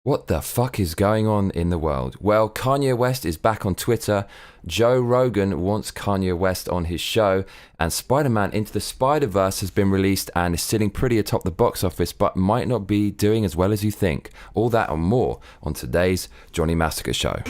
What the fuck is going on in the world? Well, Kanye West is back on Twitter. Joe Rogan wants Kanye West on his show, and Spider-Man Into the Spider-Verse has been released and is sitting pretty atop the box office, but might not be doing as well as you think. All that and more on today's Johnny Massacre show.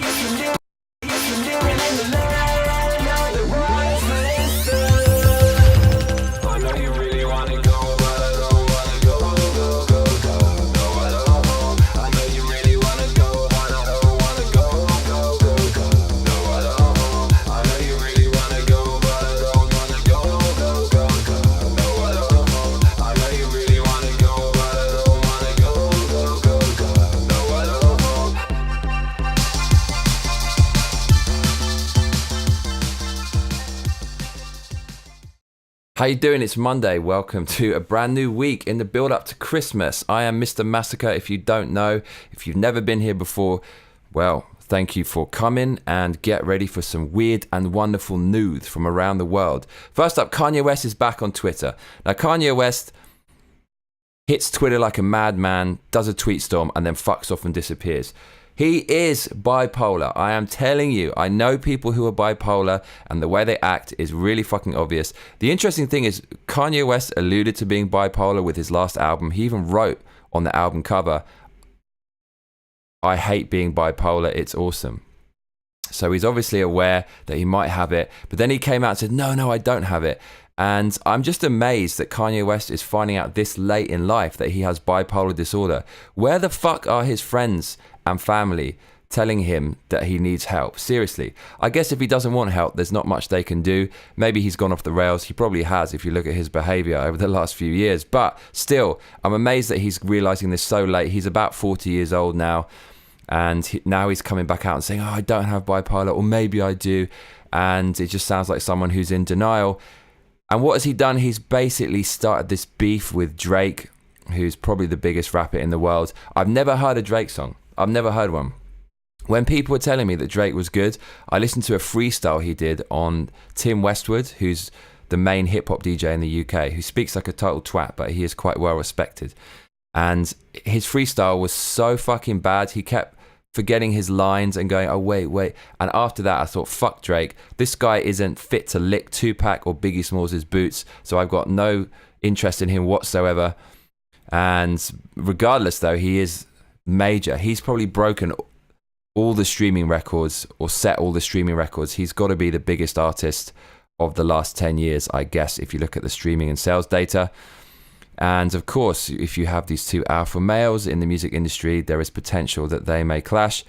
How you doing? It's Monday. Welcome to a brand new week in the build up to Christmas. I am Mr. Massacre. If you don't know, if you've never been here before, well, thank you for coming and get ready for some weird and wonderful news from around the world. First up, Kanye West is back on Twitter. Now, Kanye West hits Twitter like a madman, does a tweet storm, and then fucks off and disappears. He is bipolar. I am telling you, I know people who are bipolar and the way they act is really fucking obvious. The interesting thing is Kanye West alluded to being bipolar with his last album. He even wrote on the album cover, "I hate being bipolar, it's awesome." So he's obviously aware that he might have it, but then he came out and said, no, I don't have it. And I'm just amazed that Kanye West is finding out this late in life that he has bipolar disorder. Where the fuck are his friends and family telling him that he needs help? Seriously. I guess if he doesn't want help, there's not much they can do. Maybe he's gone off the rails. He probably has if you look at his behavior over the last few years. But still, I'm amazed that he's realizing this so late. He's about 40 years old now. And now he's coming back out and saying, I don't have bipolar, or maybe I do. And it just sounds like someone who's in denial. And what has he done? He's basically started this beef with Drake, who's probably the biggest rapper in the world. I've never heard a Drake song. I've never heard one. When people were telling me that Drake was good, I listened to a freestyle he did on Tim Westwood, who's the main hip-hop DJ in the UK, who speaks like a total twat, but he is quite well respected. And his freestyle was so fucking bad, he kept forgetting his lines and going, oh, wait. And after that, I thought, fuck Drake. This guy isn't fit to lick Tupac or Biggie Smalls' boots, so I've got no interest in him whatsoever. And regardless, though, he is major. He's probably broken all the streaming records or set all the streaming records. He's got to be the biggest artist of the last 10 years, I guess, if you look at the streaming and sales data. And of course, if you have these two alpha males in the music industry, there is potential that they may clash.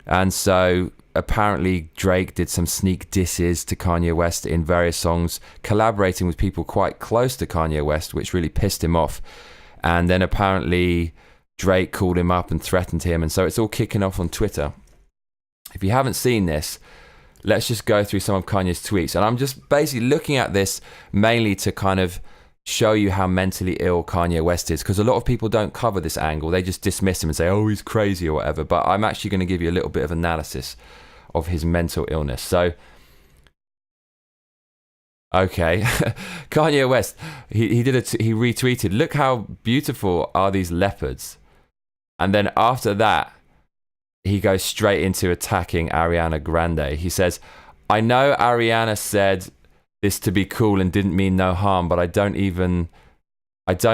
And so apparently Drake did some sneak disses to Kanye West in various songs, collaborating with people quite close to Kanye West, which really pissed him off. And then apparently Drake called him up and threatened him. And so it's all kicking off on Twitter. If you haven't seen this, let's just go through some of Kanye's tweets. And I'm just basically looking at this mainly to kind of show you how mentally ill Kanye West is, because a lot of people don't cover this angle. They just dismiss him and say, oh, he's crazy or whatever. But I'm actually going to give you a little bit of analysis of his mental illness. So, okay, Kanye West, he retweeted, look how beautiful are these leopards. And then after that, he goes straight into attacking Ariana Grande. He says, I know Ariana said this to be cool and didn't mean no harm, but I don't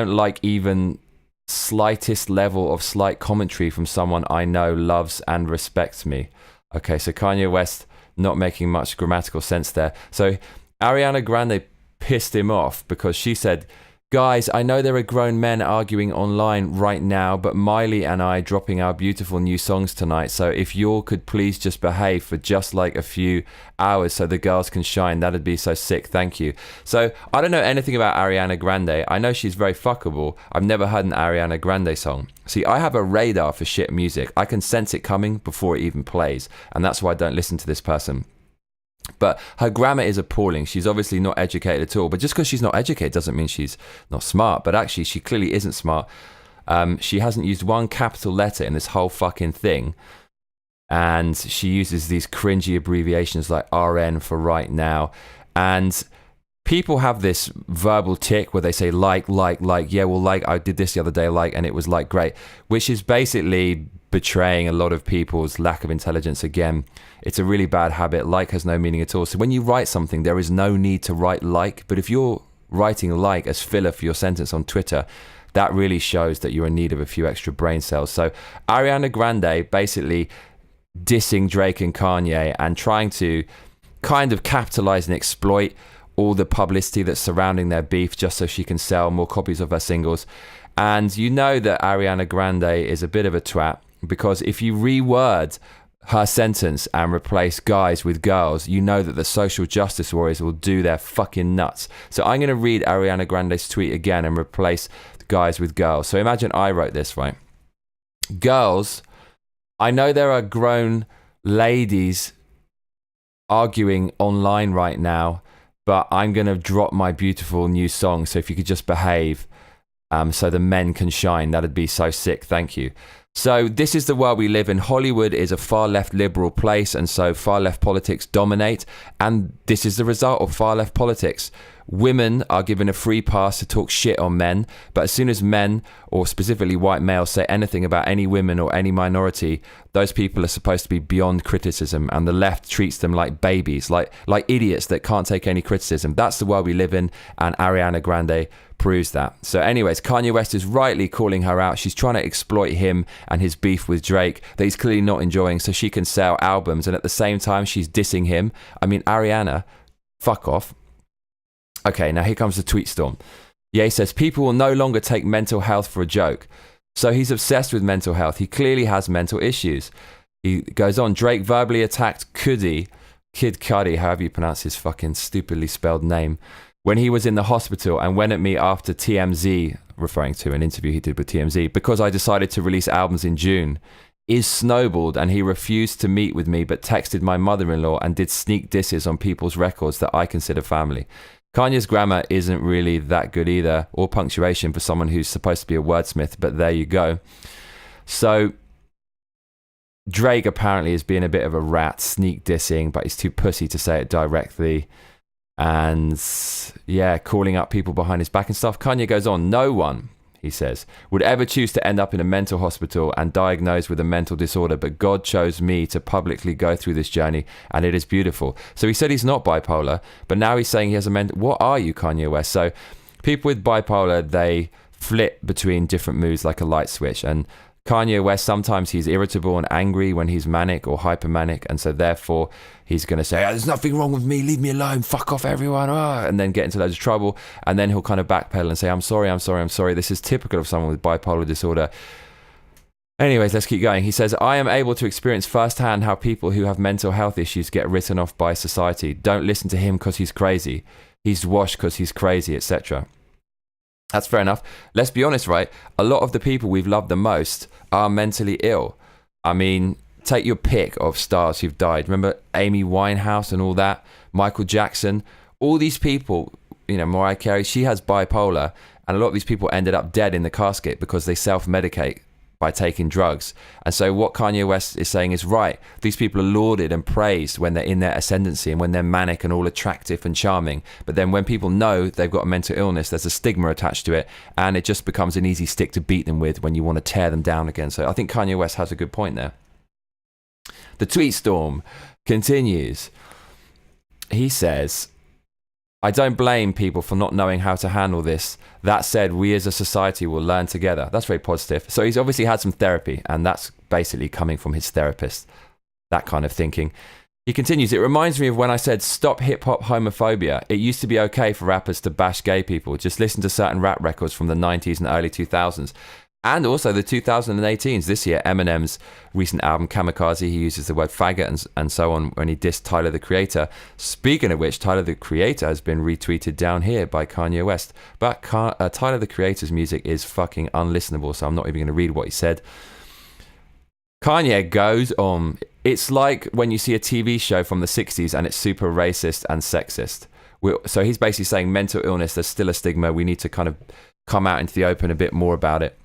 like even slightest level of slight commentary from someone I know loves and respects me. Okay, so Kanye West not making much grammatical sense there. So Ariana Grande pissed him off because she said, guys, I know there are grown men arguing online right now, but Miley and I dropping our beautiful new songs tonight. So if y'all could please just behave for just like a few hours so the girls can shine, that'd be so sick. Thank you. So I don't know anything about Ariana Grande. I know she's very fuckable. I've never heard an Ariana Grande song. See, I have a radar for shit music. I can sense it coming before it even plays. And that's why I don't listen to this person. But her grammar is appalling. She's obviously not educated at all. But just because she's not educated doesn't mean she's not smart. But actually, she clearly isn't smart. She hasn't used one capital letter in this whole fucking thing. And she uses these cringy abbreviations like RN for right now. And people have this verbal tick where they say like, yeah, well, like, I did this the other day, like, and it was like great, which is basically betraying a lot of people's lack of intelligence. Again, it's a really bad habit. Like has no meaning at all. So when you write something, there is no need to write like, but if you're writing like as filler for your sentence on Twitter, that really shows that you're in need of a few extra brain cells. So Ariana Grande basically dissing Drake and Kanye and trying to kind of capitalize and exploit all the publicity that's surrounding their beef just so she can sell more copies of her singles. And you know that Ariana Grande is a bit of a twat, because if you reword her sentence and replace guys with girls, you know that the social justice warriors will do their fucking nuts. So I'm going to read Ariana Grande's tweet again and replace guys with girls. So imagine I wrote this, right? Girls, I know there are grown ladies arguing online right now, but I'm going to drop my beautiful new song. So if you could just behave so the men can shine, that'd be so sick. Thank you. So this is the world we live in. Hollywood is a far left liberal place, and so far left politics dominate. And this is the result of far left politics. Women are given a free pass to talk shit on men, but as soon as men, or specifically white males, say anything about any women or any minority, those people are supposed to be beyond criticism, and the left treats them like babies, like idiots that can't take any criticism. That's the world we live in, and Ariana Grande proves that. So anyways, Kanye West is rightly calling her out. She's trying to exploit him and his beef with Drake that he's clearly not enjoying so she can sell albums, and at the same time she's dissing him. I mean, Ariana, fuck off. Okay, now here comes the tweet storm. Ye says, people will no longer take mental health for a joke. So he's obsessed with mental health. He clearly has mental issues. He goes on, Drake verbally attacked Kid Cudi, however you pronounce his fucking stupidly spelled name, when he was in the hospital and went at me after TMZ, referring to an interview he did with TMZ, because I decided to release albums in June. Is snowballed, and he refused to meet with me but texted my mother-in-law and did sneak disses on people's records that I consider family. Kanye's grammar isn't really that good either, or punctuation for someone who's supposed to be a wordsmith, but there you go. So Drake apparently is being a bit of a rat, sneak dissing, but he's too pussy to say it directly. And yeah, calling up people behind his back and stuff. Kanye goes on, no one, he says, would ever choose to end up in a mental hospital and diagnosed with a mental disorder, but God chose me to publicly go through this journey, and it is beautiful. So he said he's not bipolar, but now he's saying he has a mental... What are you, Kanye West? So people with bipolar, they flip between different moods like a light switch, and Kanye West, sometimes he's irritable and angry when he's manic or hypermanic, and so therefore he's going to say, there's nothing wrong with me, leave me alone, fuck off everyone, and then get into loads of trouble, and then he'll kind of backpedal and say, I'm sorry. This is typical of someone with bipolar disorder. Anyways, let's keep going. He says, I am able to experience firsthand how people who have mental health issues get written off by society. Don't listen to him because he's crazy. He's washed because he's crazy, etc. That's fair enough. Let's be honest, right? A lot of the people we've loved the most are mentally ill. I mean, take your pick of stars who've died. Remember Amy Winehouse and all that? Michael Jackson? All these people, Mariah Carey, she has bipolar, and a lot of these people ended up dead in the casket because they self-medicate by taking drugs. And so what Kanye West is saying is right. These people are lauded and praised when they're in their ascendancy and when they're manic and all attractive and charming. But then when people know they've got a mental illness, there's a stigma attached to it, and it just becomes an easy stick to beat them with when you want to tear them down again. So I think Kanye West has a good point there. The tweet storm continues. He says, I don't blame people for not knowing how to handle this. That said, we as a society will learn together. That's very positive. So he's obviously had some therapy, and that's basically coming from his therapist, that kind of thinking. He continues, it reminds me of when I said, stop hip-hop homophobia. It used to be okay for rappers to bash gay people. Just listen to certain rap records from the 90s and early 2000s. And also the 2018s. This year, Eminem's recent album, Kamikaze, he uses the word faggot and so on when he dissed Tyler, the Creator. Speaking of which, Tyler, the Creator has been retweeted down here by Kanye West. But Tyler, the Creator's music is fucking unlistenable, so I'm not even going to read what he said. Kanye goes on, it's like when you see a TV show from the 60s and it's super racist and sexist. So he's basically saying mental illness, there's still a stigma. We need to kind of come out into the open a bit more about it.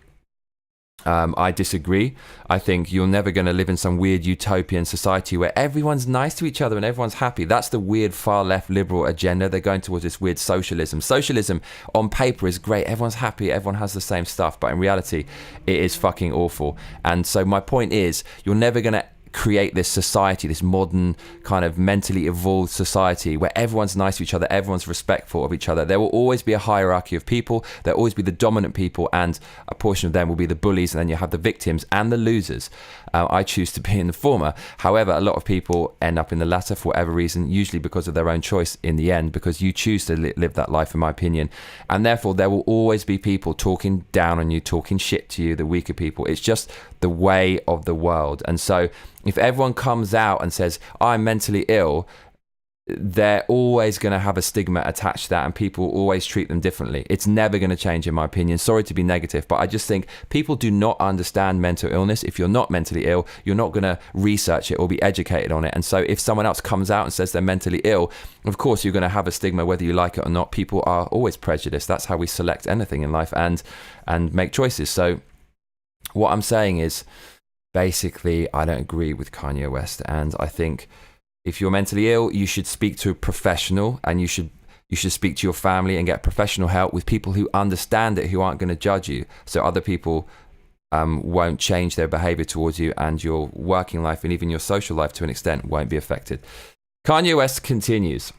I disagree. I think you're never going to live in some weird utopian society where everyone's nice to each other and everyone's happy. That's the weird far left liberal agenda. They're going towards this weird socialism. Socialism on paper is great. Everyone's happy. Everyone has the same stuff. But in reality, it is fucking awful. And so my point is, you're never going to create this society, this modern kind of mentally evolved society where everyone's nice to each other, everyone's respectful of each other. There will always be a hierarchy of people. There'll always be the dominant people, and a portion of them will be the bullies, and then you have the victims and the losers. I choose to be in the former. However, a lot of people end up in the latter for whatever reason, usually because of their own choice in the end, because you choose to live that life, in my opinion. And therefore, there will always be people talking down on you, talking shit to you, the weaker people. It's just the way of the world. And so if everyone comes out and says, I'm mentally ill, they're always going to have a stigma attached to that, and people always treat them differently. It's never going to change, in my opinion. Sorry to be negative, but I just think people do not understand mental illness. If you're not mentally ill, you're not going to research it or be educated on it. And so if someone else comes out and says they're mentally ill, of course you're going to have a stigma whether you like it or not. People are always prejudiced. That's how we select anything in life and make choices. So what I'm saying is, basically, I don't agree with Kanye West, and I think if you're mentally ill, you should speak to a professional, and you should speak to your family and get professional help with people who understand it, who aren't going to judge you, so other people won't change their behavior towards you, and your working life and even your social life to an extent won't be affected. Kanye West continues.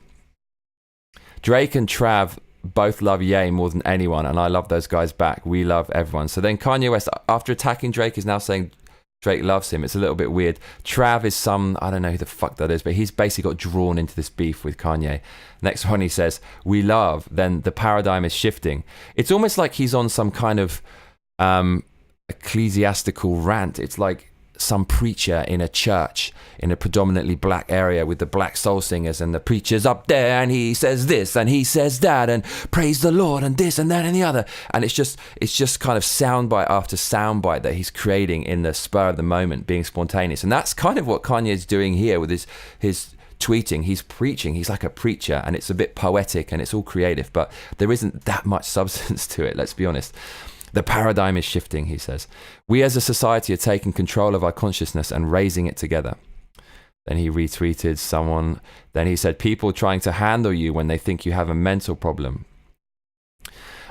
Drake and Trav both love Ye more than anyone, and I love those guys back. We love everyone. So then Kanye West, after attacking Drake, is now saying Drake loves him. It's a little bit weird. Trav is I don't know who the fuck that is, but he's basically got drawn into this beef with Kanye. Next one, he says, we love, then the paradigm is shifting. It's almost like he's on some kind of ecclesiastical rant. It's like some preacher in a church in a predominantly black area with the black soul singers, and the preacher's up there and he says this and he says that and praise the Lord and this and that and the other, and it's just kind of soundbite after soundbite that he's creating in the spur of the moment, being spontaneous. And that's kind of what Kanye is doing here with his tweeting. He's preaching. He's like a preacher, and it's a bit poetic and it's all creative, but there isn't that much substance to it, let's be honest. The paradigm is shifting, he says. We as a society are taking control of our consciousness and raising it together. Then he retweeted someone. Then he said, people trying to handle you when they think you have a mental problem.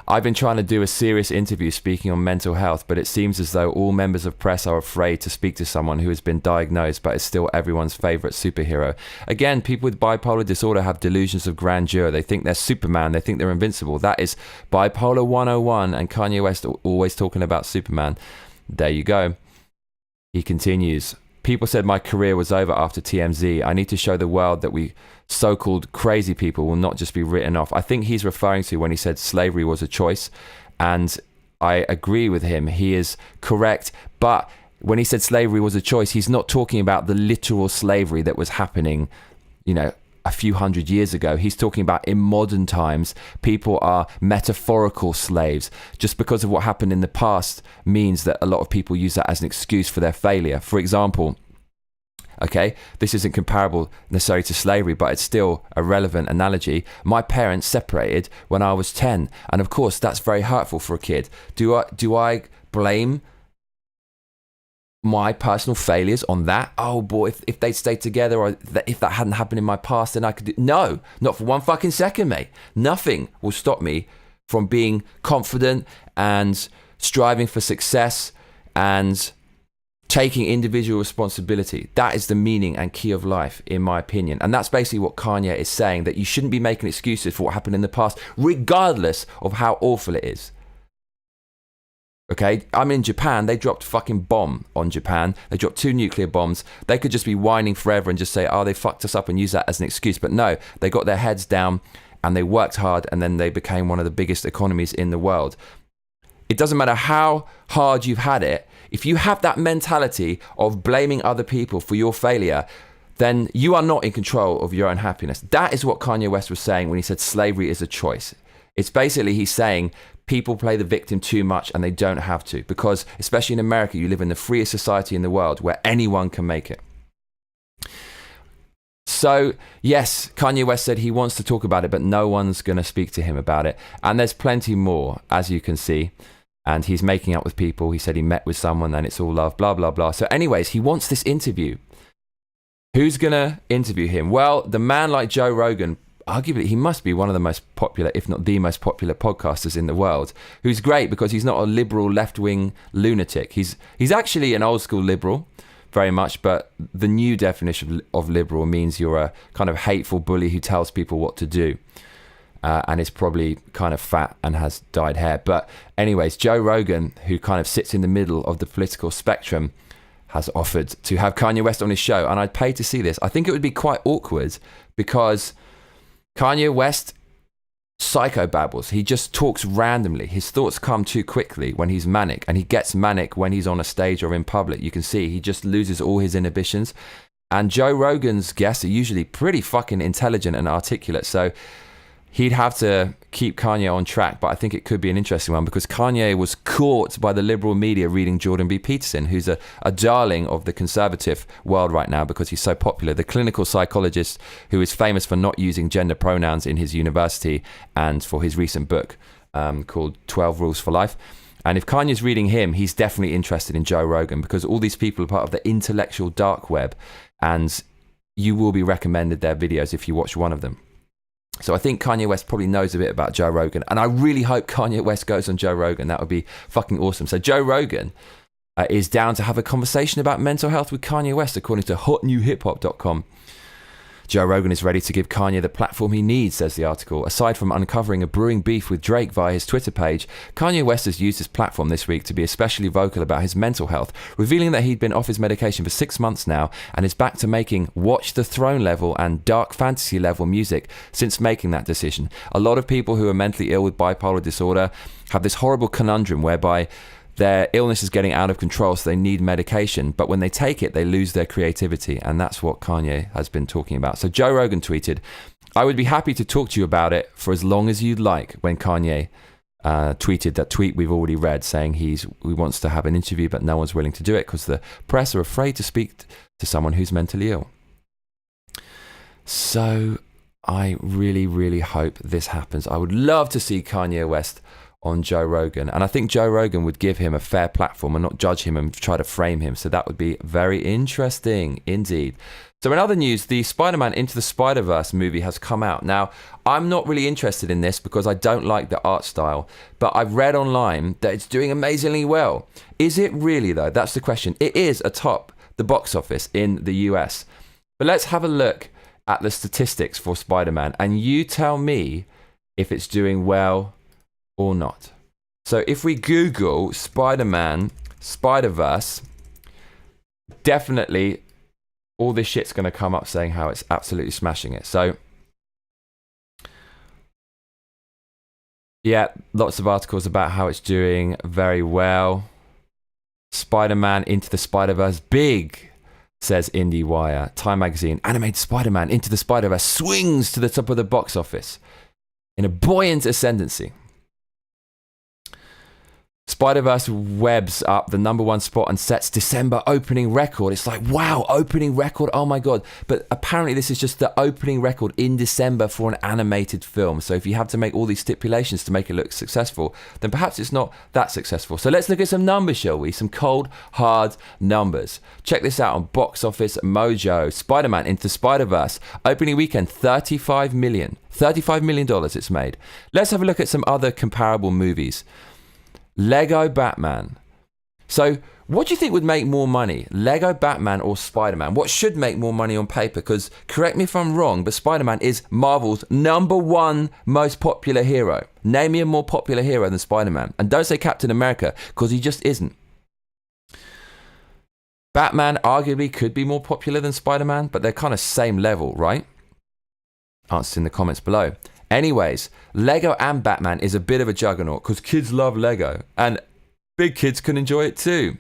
I've been trying to do a serious interview speaking on mental health, but it seems as though all members of press are afraid to speak to someone who has been diagnosed but is still everyone's favorite superhero. Again, people with bipolar disorder have delusions of grandeur. They think they're Superman. They think they're invincible. That is bipolar 101, and Kanye West always talking about Superman. There you go. He continues. People said my career was over after TMZ. I need to show the world that we so-called crazy people will not just be written off. I think he's referring to when he said slavery was a choice, and I agree with him. He is correct, but when he said slavery was a choice, he's not talking about the literal slavery that was happening, a few hundred years ago. He's talking about in modern times, people are metaphorical slaves. Just because of what happened in the past means that a lot of people use that as an excuse for their failure. For example, okay, this isn't comparable necessarily to slavery, but it's still a relevant analogy. My parents separated when I was 10, and of course that's very hurtful for a kid. Do I blame my personal failures on that? Oh boy, if they'd stayed together, or if that hadn't happened in my past, then I could do... No, not for one fucking second, mate. Nothing will stop me from being confident and striving for success and taking individual responsibility. That is the meaning and key of life, in my opinion. And that's basically what Kanye is saying, that you shouldn't be making excuses for what happened in the past, regardless of how awful it is. Okay, I'm in Japan. They dropped a fucking bomb on Japan. They dropped 2 nuclear bombs. They could just be whining forever and just say, oh, they fucked us up, and use that as an excuse. But no, they got their heads down and they worked hard, and then they became one of the biggest economies in the world. It doesn't matter how hard you've had it. If you have that mentality of blaming other people for your failure, then you are not in control of your own happiness. That is what Kanye West was saying when he said slavery is a choice. It's basically, he's saying people play the victim too much, and they don't have to, because especially in America, you live in the freest society in the world where anyone can make it. So yes, Kanye West said he wants to talk about it, but no one's going to speak to him about it. And there's plenty more, as you can see. and he's making up with people. He said he met with someone and it's all love, blah, blah, blah. So anyways, he wants this interview. Who's going to interview him? Well, the man like Joe Rogan, arguably, he must be one of the most popular, if not the most popular podcasters in the world, who's great because he's not a liberal left-wing lunatic. He's actually an old-school liberal, very much, but the new definition of liberal means you're a kind of hateful bully who tells people what to do. And is probably kind of fat and has dyed hair. But anyways, Joe Rogan, who kind of sits in the middle of the political spectrum, has offered to have Kanye West on his show. And I'd pay to see this. I think it would be quite awkward because Kanye West psychobabbles. He just talks randomly. His thoughts come too quickly when he's manic, and he gets manic when he's on a stage or in public. You can see he just loses all his inhibitions. And Joe Rogan's guests are usually pretty fucking intelligent and articulate. So he'd have to keep Kanye on track, but I think it could be an interesting one because Kanye was caught by the liberal media reading Jordan B. Peterson, who's a darling of the conservative world right now because he's so popular. The clinical psychologist who is famous for not using gender pronouns in his university and for his recent book called 12 Rules for Life. And if Kanye's reading him, he's definitely interested in Joe Rogan because all these people are part of the intellectual dark web, and you will be recommended their videos if you watch one of them. So I think Kanye West probably knows a bit about Joe Rogan, and I really hope Kanye West goes on Joe Rogan. That would be fucking awesome. So Joe Rogan is down to have a conversation about mental health with Kanye West, according to hotnewhiphop.com. Joe Rogan is ready to give Kanye the platform he needs, says the article. Aside from uncovering a brewing beef with Drake via his Twitter page, Kanye West has used his platform this week to be especially vocal about his mental health, revealing that he'd been off his medication for 6 months now and is back to making Watch the Throne level and dark fantasy level music since making that decision. A lot of people who are mentally ill with bipolar disorder have this horrible conundrum whereby their illness is getting out of control, so they need medication. But when they take it, they lose their creativity. And that's what Kanye has been talking about. So Joe Rogan tweeted, "I would be happy to talk to you about it for as long as you'd like," when Kanye tweeted that tweet we've already read saying he wants to have an interview, but no one's willing to do it because the press are afraid to speak to someone who's mentally ill. So I really, really hope this happens. I would love to see Kanye West on Joe Rogan, and I think Joe Rogan would give him a fair platform and not judge him and try to frame him. So that would be very interesting indeed. So in other news, the Spider-Man Into the Spider-Verse movie has come out. Now, I'm not really interested in this because I don't like the art style, but I've read online that it's doing amazingly well. Is it really though? That's the question. It is atop the box office in the US. But let's have a look at the statistics for Spider-Man, and you tell me if it's doing well or not. So if we Google Spider-Man, Spider-Verse, definitely all this shit's going to come up saying how it's absolutely smashing it. So yeah, lots of articles about how it's doing very well. Spider-Man Into the Spider-Verse, big, says IndieWire. Time Magazine, animated Spider-Man Into the Spider-Verse swings to the top of the box office in a buoyant ascendancy. Spider-Verse webs up the #1 spot and sets December opening record. It's like, wow, opening record, oh my god. But apparently this is just the opening record in December for an animated film. So if you have to make all these stipulations to make it look successful, then perhaps it's not that successful. So let's look at some numbers, shall we? Some cold, hard numbers. Check this out on Box Office Mojo. Spider-Man Into the Spider-Verse, opening weekend, $35 million it's made. Let's have a look at some other comparable movies. Lego Batman. So what do you think would make more money? Lego Batman or Spider-Man? What should make more money on paper? Because correct me if I'm wrong, but Spider-Man is Marvel's #1 most popular hero. Name me a more popular hero than Spider-Man. And don't say Captain America, because he just isn't. Batman arguably could be more popular than Spider-Man, but they're kind of same level, right? Answers in the comments below. Anyways, Lego and Batman is a bit of a juggernaut because kids love Lego and big kids can enjoy it too.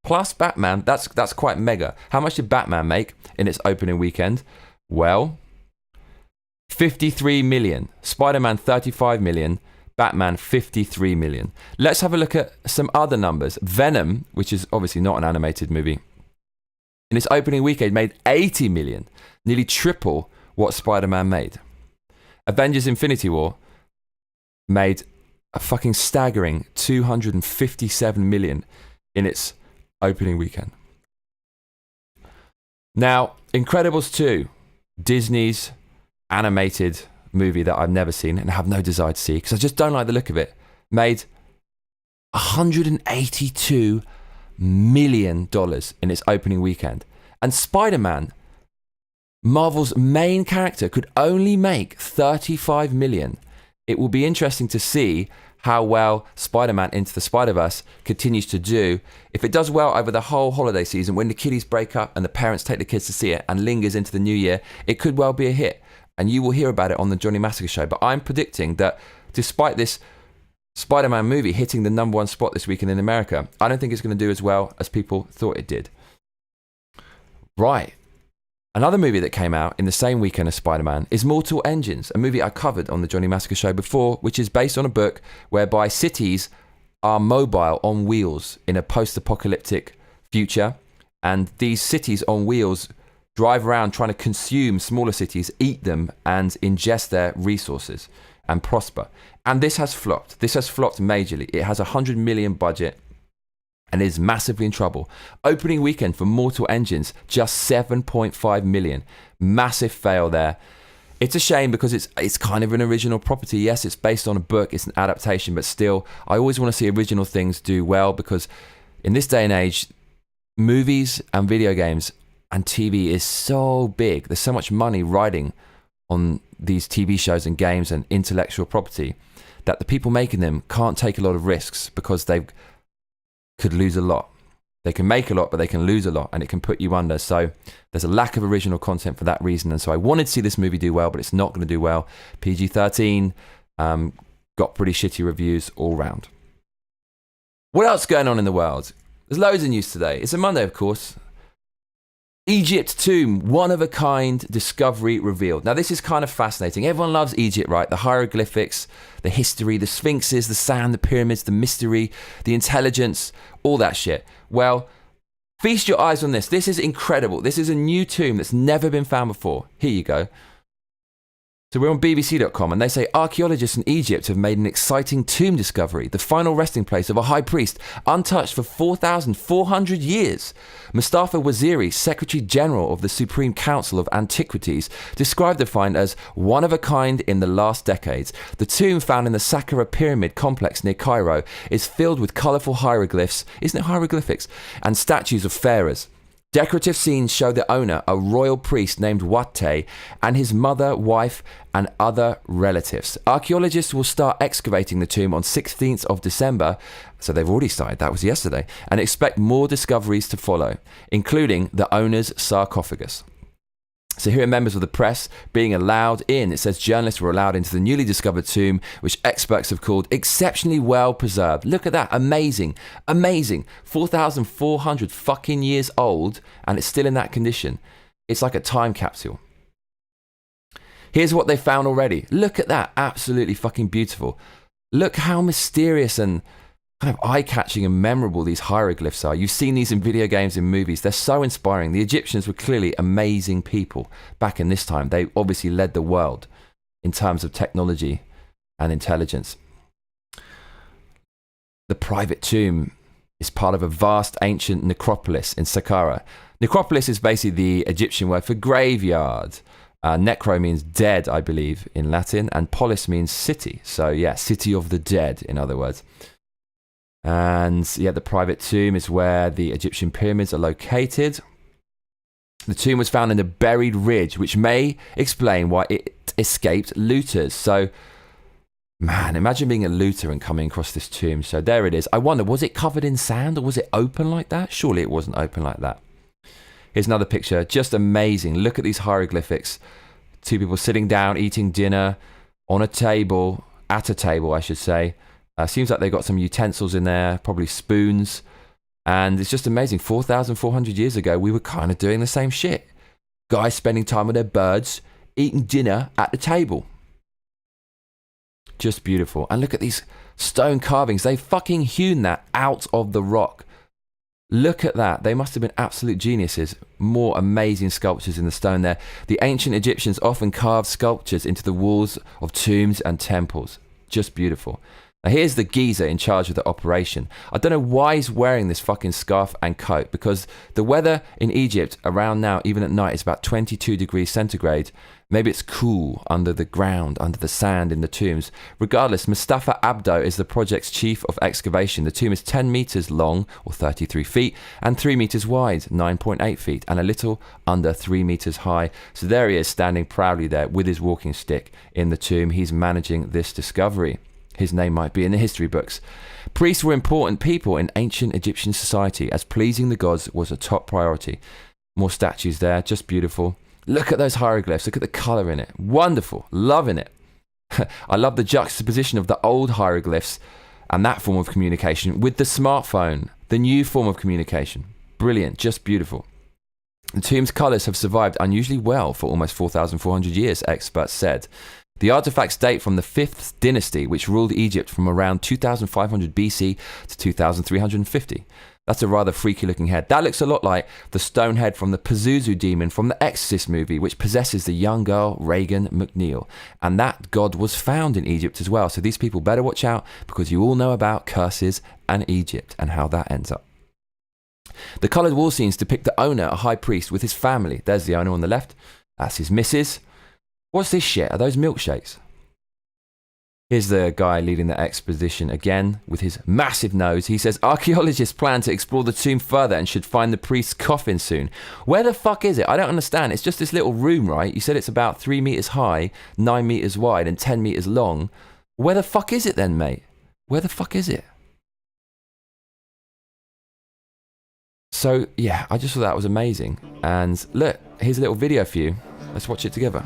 Plus Batman, that's quite mega. How much did Batman make in its opening weekend? Well, 53 million. Spider-Man 35 million. Batman 53 million. Let's have a look at some other numbers. Venom, which is obviously not an animated movie, in its opening weekend made 80 million, nearly triple what Spider-Man made. Avengers Infinity War made a fucking staggering 257 million in its opening weekend. Now, Incredibles 2, Disney's animated movie that I've never seen and have no desire to see because I just don't like the look of it, made $182 million in its opening weekend. And Spider-Man, Marvel's main character, could only make 35 million. It will be interesting to see how well Spider-Man Into the Spider-Verse continues to do. If it does well over the whole holiday season, when the kiddies break up and the parents take the kids to see it and lingers into the new year, it could well be a hit. And you will hear about it on the Johnny Massacre show. But I'm predicting that despite this Spider-Man movie hitting the #1 spot this weekend in America, I don't think it's going to do as well as people thought it did. Right. Another movie that came out in the same weekend as Spider-Man is Mortal Engines, a movie I covered on the Johnny Massacre show before, which is based on a book whereby cities are mobile on wheels in a post-apocalyptic future. And these cities on wheels drive around trying to consume smaller cities, eat them, and ingest their resources and prosper. And this has flopped. This has flopped majorly. It has a $100 million budget and is massively in trouble. Opening weekend for Mortal Engines, just 7.5 million. Massive fail there. It's a shame because it's kind of an original property. Yes, it's based on a book, it's an adaptation, but still, I always want to see original things do well because in this day and age, movies and video games and TV is so big. There's so much money riding on these TV shows and games and intellectual property that the people making them can't take a lot of risks because they could lose a lot. They can make a lot, but they can lose a lot, and it can put you under. So there's a lack of original content for that reason. And so I wanted to see this movie do well, but it's not going to do well. PG-13, got pretty shitty reviews all round. What else going on in the world? There's loads of news today. It's a Monday, of course. Egypt tomb, one-of-a-kind discovery revealed. Now, this is kind of fascinating. Everyone loves Egypt, right? The hieroglyphics, the history, the sphinxes, the sand, the pyramids, the mystery, the intelligence, all that shit. Well, feast your eyes on this. This is incredible. This is a new tomb that's never been found before. Here you go. So we're on BBC.com and they say archaeologists in Egypt have made an exciting tomb discovery, the final resting place of a high priest, untouched for 4,400 years. Mustafa Waziri, Secretary General of the Supreme Council of Antiquities, described the find as one of a kind in the last decades. The tomb found in the Saqqara Pyramid complex near Cairo is filled with colourful hieroglyphs, isn't it hieroglyphics, and statues of pharaohs. Decorative scenes show the owner, a royal priest named Watte, and his mother, wife, and other relatives. Archaeologists will start excavating the tomb on 16th of December, so they've already started, that was yesterday, and expect more discoveries to follow, including the owner's sarcophagus. So here are members of the press being allowed in. It says journalists were allowed into the newly discovered tomb, which experts have called exceptionally well preserved. Look at that. Amazing. Amazing. 4,400 fucking years old, and it's still in that condition. It's like a time capsule. Here's what they found already. Look at that. Absolutely fucking beautiful. Look how mysterious and kind of eye-catching and memorable these hieroglyphs are. You've seen these in video games and movies. They're so inspiring. The Egyptians were clearly amazing people back in this time. They obviously led the world in terms of technology and intelligence. The private tomb is part of a vast ancient necropolis in Saqqara. Necropolis is basically the Egyptian word for graveyard. Necro means dead, I believe, in Latin, and polis means city. So yeah, city of the dead, in other words. And yeah, the private tomb is where the Egyptian pyramids are located. The tomb was found in a buried ridge, which may explain why it escaped looters. So, man, imagine being a looter and coming across this tomb. So there it is. I wonder, was it covered in sand or was it open like that? Surely it wasn't open like that. Here's another picture. Just amazing. Look at these hieroglyphics. Two people sitting down, eating dinner on a table, at a table, I should say. Seems like they've got some utensils in there, probably spoons. And it's just amazing. 4,400 years ago, we were kind of doing the same shit. Guys spending time with their birds, eating dinner at the table. Just beautiful. And look at these stone carvings. They fucking hewn that out of the rock. Look at that. They must have been absolute geniuses. More amazing sculptures in the stone there. The ancient Egyptians often carved sculptures into the walls of tombs and temples. Just beautiful. Now here's the geezer in charge of the operation. I don't know why he's wearing this fucking scarf and coat, because the weather in Egypt around now, even at night, is about 22 degrees centigrade. Maybe it's cool under the ground, under the sand in the tombs. Regardless, Mustafa Abdo is the project's chief of excavation. The tomb is 10 meters long, or 33 feet, and 3 meters wide, 9.8 feet, and a little under 3 meters high. So there he is, standing proudly there with his walking stick in the tomb. He's managing this discovery. His name might be in the history books. Priests were important people in ancient Egyptian society, as pleasing the gods was a top priority. More statues there, just beautiful. Look at those hieroglyphs. Look at the color in it. Wonderful. Loving it. I love the juxtaposition of the old hieroglyphs and that form of communication with the smartphone, the new form of communication. Brilliant. Just beautiful. The tomb's colors have survived unusually well for almost 4,400 years, experts said. The artifacts date from the 5th dynasty, which ruled Egypt from around 2500 BC to 2350. That's a rather freaky looking head. That looks a lot like the stone head from the Pazuzu demon from the Exorcist movie, which possesses the young girl Regan McNeil. And that god was found in Egypt as well. So these people better watch out, because you all know about curses and Egypt and how that ends up. The coloured wall scenes depict the owner, a high priest, with his family. There's the owner on the left. That's his missus. What's this shit? Are those milkshakes? Here's the guy leading the expedition again with his massive nose. He says archaeologists plan to explore the tomb further and should find the priest's coffin soon. Where the fuck is it? I don't understand. It's just this little room, right? You said it's about 3 meters high, 9 meters wide, and 10 meters long. Where the fuck is it then, mate? Where the fuck is it? So, yeah, I just thought that was amazing. And look, here's a little video for you. Let's watch it together.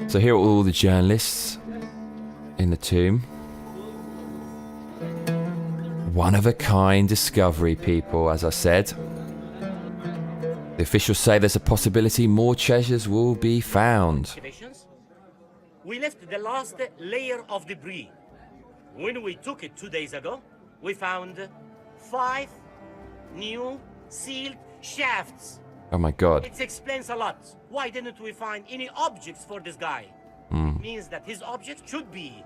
So here are all the journalists in the tomb. One-of-a-kind discovery, people, as I said. The officials say there's a possibility more treasures will be found. We left the last layer of debris. When we took it 2 days ago, we found 5 new sealed shafts. Oh my god. It explains a lot. Why didn't we find any objects for this guy? Means that his objects should be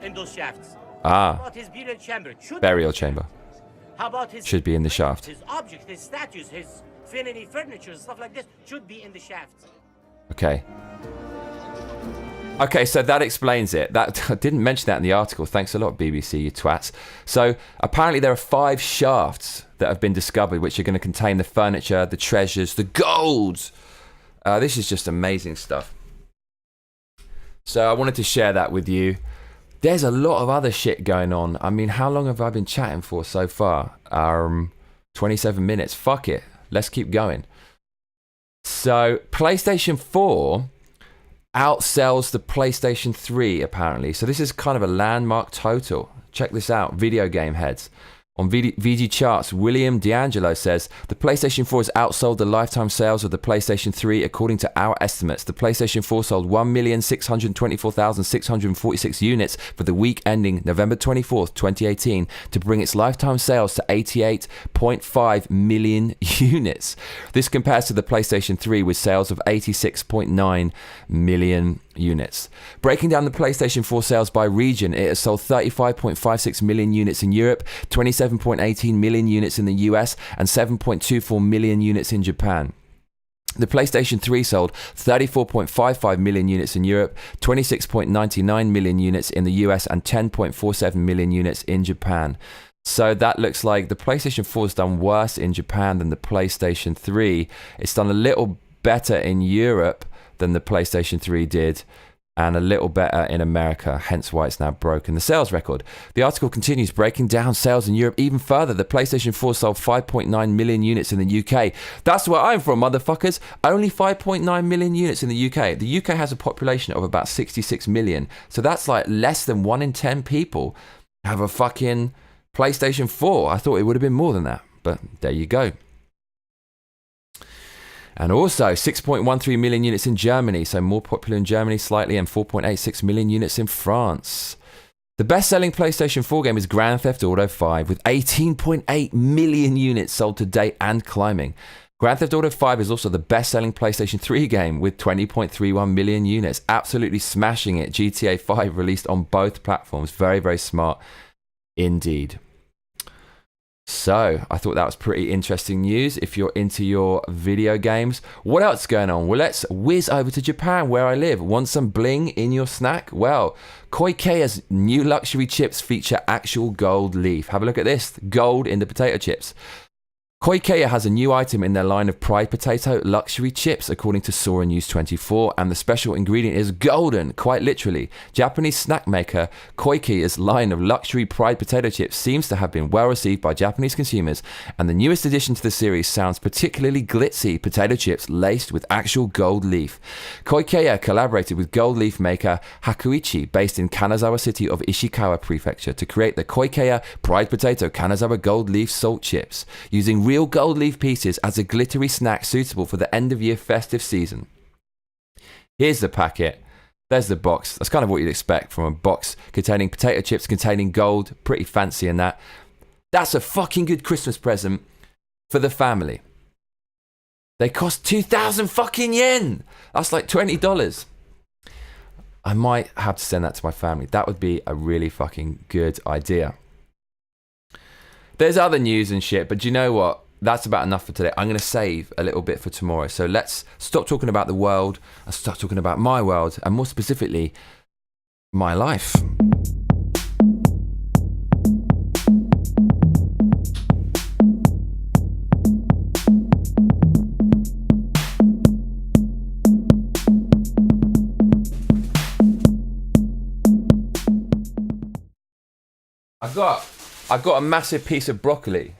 in those shafts. Ah. How about his burial chamber? Burial chamber. How about his... Should be in the shaft. His objects, his statues, his finity furniture, stuff like this, should be in the shafts. Okay. Okay, so that explains it. That I didn't mention that in the article. Thanks a lot, BBC, you twats. So apparently there are 5 shafts that have been discovered, which are going to contain the furniture, the treasures, the gold. This is just amazing stuff. So I wanted to share that with you. There's a lot of other shit going on. I mean, how long have I been chatting for so far? 27 minutes. Fuck it. Let's keep going. So PlayStation 4 outsells the PlayStation 3, apparently. So this is kind of a landmark total. Check this out, video game heads. On VG Charts, William D'Angelo says, the PlayStation 4 has outsold the lifetime sales of the PlayStation 3 according to our estimates. The PlayStation 4 sold 1,624,646 units for the week ending November 24th, 2018, to bring its lifetime sales to 88.5 million units. This compares to the PlayStation 3 with sales of 86.9 million units. Breaking down the PlayStation 4 sales by region, it has sold 35.56 million units in Europe, 27.18 million units in the US, and 7.24 million units in Japan. The PlayStation 3 sold 34.55 million units in Europe, 26.99 million units in the US, and 10.47 million units in Japan. So that looks like the PlayStation 4 has done worse in Japan than the PlayStation 3. It's done a little better in Europe than the PlayStation 3 did, and a little better in America, hence why it's now broken the sales record. The article continues, breaking down sales in Europe even further. The PlayStation 4 sold 5.9 million units in the UK. That's where I'm from, motherfuckers. Only 5.9 million units in the UK. The UK has a population of about 66 million. So that's like less than 1 in 10 people have a fucking PlayStation 4. I thought it would have been more than that, but there you go. And also 6.13 million units in Germany, so more popular in Germany slightly, and 4.86 million units in France. The best-selling PlayStation 4 game is Grand Theft Auto 5, with 18.8 million units sold to date and climbing. Grand Theft Auto 5 is also the best-selling PlayStation 3 game with 20.31 million units, absolutely smashing it. GTA 5 released on both platforms. Very, very smart indeed. So, I thought that was pretty interesting news if you're into your video games. What else is going on? Well, let's whiz over to Japan, where I live. Want some bling in your snack? Well, Koikeya's new luxury chips feature actual gold leaf. Have a look at this. Gold in the potato chips. Koikeya has a new item in their line of Pride Potato luxury chips, according to Sora News 24, and the special ingredient is golden, quite literally. Japanese snack maker Koikeya's line of luxury Pride Potato chips seems to have been well received by Japanese consumers, and the newest addition to the series sounds particularly glitzy potato chips laced with actual gold leaf. Koikeya collaborated with gold leaf maker Hakuichi, based in Kanazawa City of Ishikawa Prefecture, to create the Koikeya Pride Potato Kanazawa Gold Leaf Salt Chips, using real gold leaf pieces as a glittery snack suitable for the end-of-year festive season. Here's the packet. There's the box. That's kind of what you'd expect from a box containing potato chips containing gold. Pretty fancy in that. That's a fucking good Christmas present for the family. They cost 2,000 fucking yen. That's like $20. I might have to send that to my family. That would be a really fucking good idea. There's other news and shit, but do you know what? That's about enough for today. I'm going to save a little bit for tomorrow. So let's stop talking about the world and start talking about my world, and more specifically, my life. I've got a massive piece of broccoli.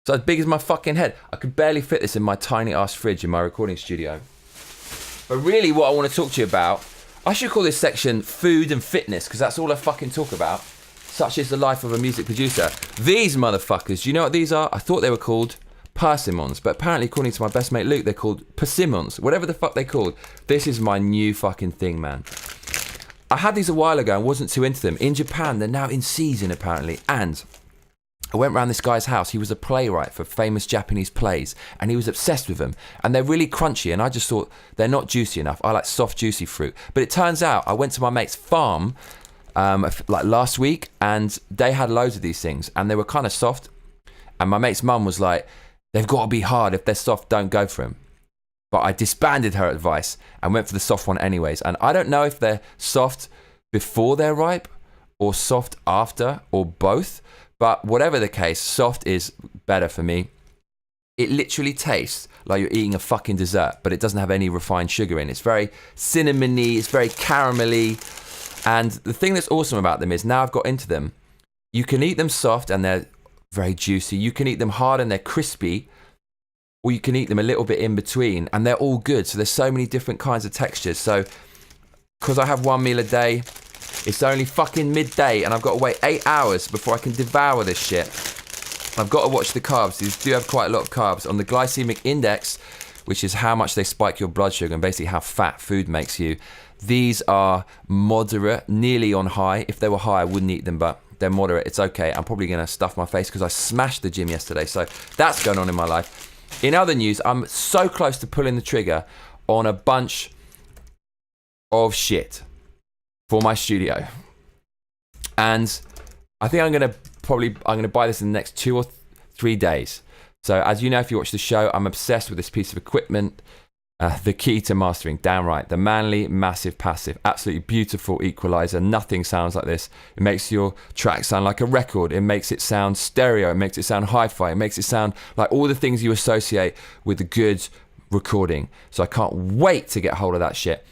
It's as big as my fucking head. I could barely fit this in my tiny ass fridge in my recording studio. But really what I want to talk to you about, I should call this section food and fitness, because that's all I fucking talk about. Such is the life of a music producer. These motherfuckers, do you know what these are? I thought they were called persimmons, but apparently according to my best mate Luke, they're called persimmons. Whatever the fuck they're called. This is my new fucking thing, man. I had these a while ago and wasn't too into them. In Japan, they're now in season apparently, and I went round this guy's house. He was a playwright for famous Japanese plays, and he was obsessed with them. And they're really crunchy, and I just thought they're not juicy enough. I like soft, juicy fruit. But it turns out I went to my mate's farm like last week, and they had loads of these things, and they were kind of soft. And my mate's mum was like, they've got to be hard. If they're soft, don't go for them. But I disbanded her advice and went for the soft one anyways. And I don't know if they're soft before they're ripe or soft after or both. But whatever the case, soft is better for me. It literally tastes like you're eating a fucking dessert, but it doesn't have any refined sugar in. It's very cinnamony, it's very caramelly. And the thing that's awesome about them is now I've got into them, you can eat them soft and they're very juicy. You can eat them hard and they're crispy. Or you can eat them a little bit in between, and they're all good. So there's so many different kinds of textures. So because I have one meal a day, it's only fucking midday, and I've got to wait 8 hours before I can devour this shit. I've got to watch the carbs. These do have quite a lot of carbs. On the glycemic index, which is how much they spike your blood sugar and basically how fat food makes you, these are moderate, nearly on high. If they were high, I wouldn't eat them, but they're moderate. It's okay. I'm probably going to stuff my face because I smashed the gym yesterday. So that's going on in my life. In other news, I'm so close to pulling the trigger on a bunch of shit for my studio. And I think I'm going to buy this in the next 2 or 3 days. So as you know, if you watch the show, I'm obsessed with this piece of equipment. The key to mastering, damn right. The Manly Massive Passive. Absolutely beautiful equalizer. Nothing sounds like this. It makes your track sound like a record. It makes it sound stereo. It makes it sound hi-fi. It makes it sound like all the things you associate with a good recording. So I can't wait to get hold of that shit.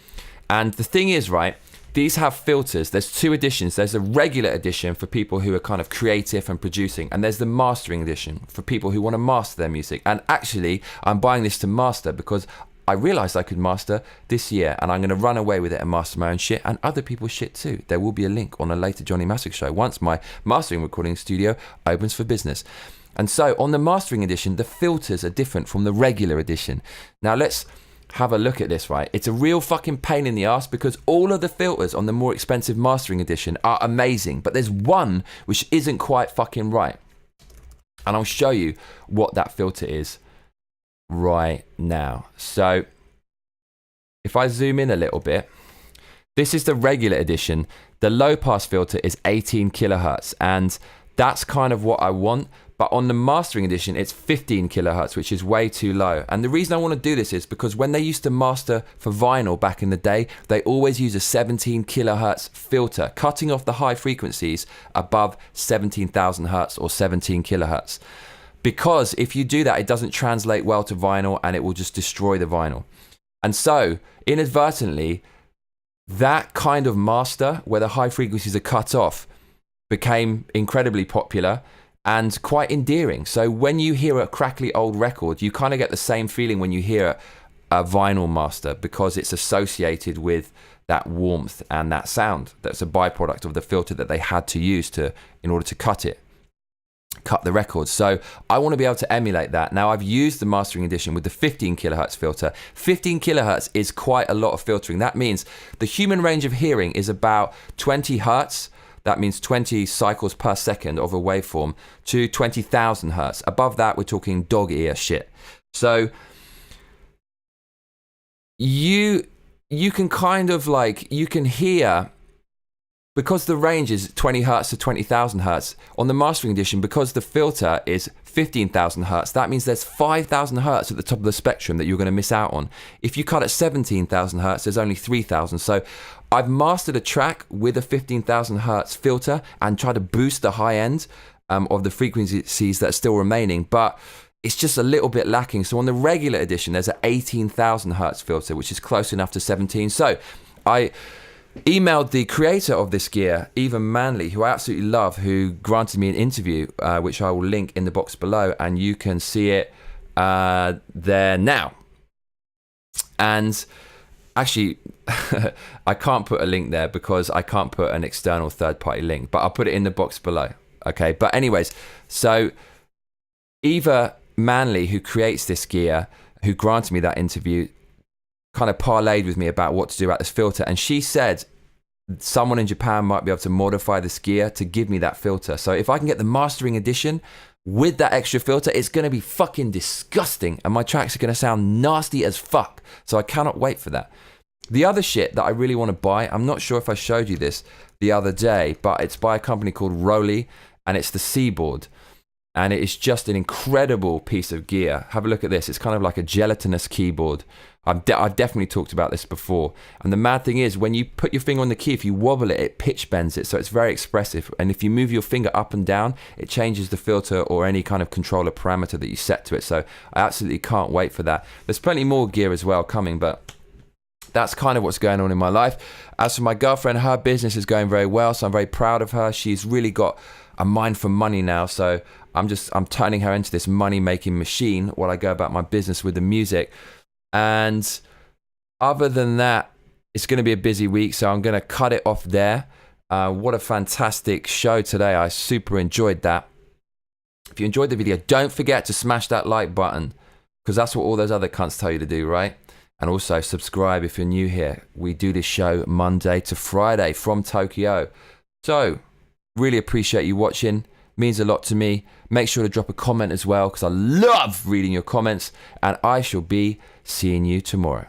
And the thing is, right, these have filters. There's 2 editions. There's a regular edition for people who are kind of creative and producing. And there's the mastering edition for people who want to master their music. And actually, I'm buying this to master because I realized I could master this year, and I'm going to run away with it and master my own shit and other people's shit too. There will be a link on a later Johnny Massacre show once my mastering recording studio opens for business. And so on the mastering edition, the filters are different from the regular edition. Now let's have a look at this, right? It's a real fucking pain in the ass because all of the filters on the more expensive mastering edition are amazing, but there's one which isn't quite fucking right. And I'll show you what that filter is right now. So if I zoom in a little bit, this is the regular edition. The low pass filter is 18 kilohertz, and that's kind of what I want. But on the mastering edition, it's 15 kilohertz, which is way too low. And the reason I want to do this is because when they used to master for vinyl back in the day, they always use a 17 kilohertz filter, cutting off the high frequencies above 17,000 hertz or 17 kilohertz. Because if you do that, it doesn't translate well to vinyl and it will just destroy the vinyl. And so, inadvertently, that kind of master, where the high frequencies are cut off, became incredibly popular and quite endearing. So when you hear a crackly old record, you kind of get the same feeling when you hear a vinyl master, because it's associated with that warmth and that sound. That's a byproduct of the filter that they had to use in order to cut the record. So I want to be able to emulate that. Now, I've used the mastering edition with the 15 kilohertz filter. 15 kilohertz is quite a lot of filtering. That means the human range of hearing is about 20 hertz. That means 20 cycles per second of a waveform to 20,000 hertz. Above that, we're talking dog ear shit. So you can kind of like, you can hear, because the range is 20 hertz to 20,000 hertz, on the mastering edition, because the filter is 15,000 hertz, that means there's 5,000 hertz at the top of the spectrum that you're going to miss out on. If you cut at 17,000 hertz, there's only 3,000. So I've mastered a track with a 15,000 hertz filter and tried to boost the high end of the frequencies that are still remaining, but it's just a little bit lacking. So on the regular edition, there's an 18,000 hertz filter, which is close enough to 17. So I emailed the creator of this gear, Eva Manley, who I absolutely love, who granted me an interview, which I will link in the box below, and you can see it there now. And actually, I can't put a link there because I can't put an external third-party link, but I'll put it in the box below. Okay, but anyways, so Eva Manley, who creates this gear, who granted me that interview, kind of parlayed with me about what to do about this filter, and she said someone in Japan might be able to modify this gear to give me that filter. So if I can get the mastering edition with that extra filter, it's going to be fucking disgusting, and my tracks are going to sound nasty as fuck. So I cannot wait for that. The other shit that I really want to buy, I'm not sure if I showed you this the other day, but it's by a company called Roly, and it's the Seaboard. And it is just an incredible piece of gear. Have a look at this. It's kind of like a gelatinous keyboard. I've definitely talked about this before. And the mad thing is, when you put your finger on the key, if you wobble it, it pitch bends it. So it's very expressive. And if you move your finger up and down, it changes the filter or any kind of controller parameter that you set to it. So I absolutely can't wait for that. There's plenty more gear as well coming, but that's kind of what's going on in my life. As for my girlfriend, her business is going very well. So I'm very proud of her. She's really got a mind for money now. So I'm turning her into this money-making machine while I go about my business with the music. And other than that, it's going to be a busy week, so I'm going to cut it off there. What a fantastic show today. I super enjoyed that. If you enjoyed the video, don't forget to smash that like button, because that's what all those other cunts tell you to do, right? And also subscribe if you're new here. We do this show Monday to Friday from Tokyo. So, really appreciate you watching. Means a lot to me. Make sure to drop a comment as well, because I love reading your comments, and I shall be seeing you tomorrow.